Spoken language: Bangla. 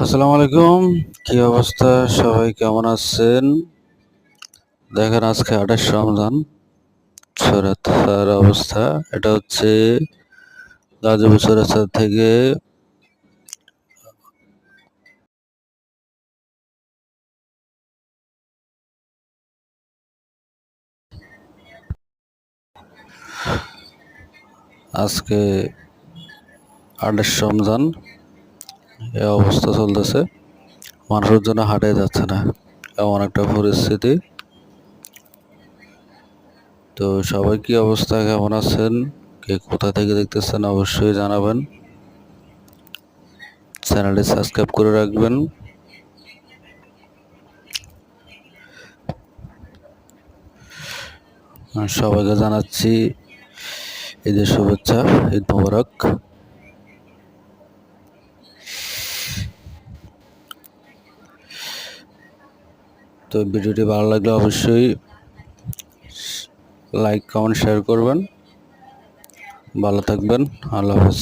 আসসালামু আলাইকুম। কি অবস্থা? সবাই কেমন আছেন? দেখেন আজকে ২৮ রমজান চৌরাস্তার অবস্থা। এটা হচ্ছে গাজীপুর চৌরাস্তা থেকে আজকে ২৮ রমজান এই অবস্থা চলতেছে। মানুষের জন্য হাঁটাই যাচ্ছে না, এমন একটা পরিস্থিতি। তো সবাই কি অবস্থা, কেমন আছেন, কে কোথা থেকে দেখতেছেন অবশ্যই জানাবেন। চ্যানেলটি সাবস্ক্রাইব করে রাখবেন। সবাইকে জানাচ্ছি ঈদের শুভেচ্ছা, ঈদ মোবারক। তো ভিডিওটি ভালো লাগলে অবশ্যই লাইক কমেন্ট শেয়ার করবেন। ভালো থাকবেন। আল্লাহ হাফেজ।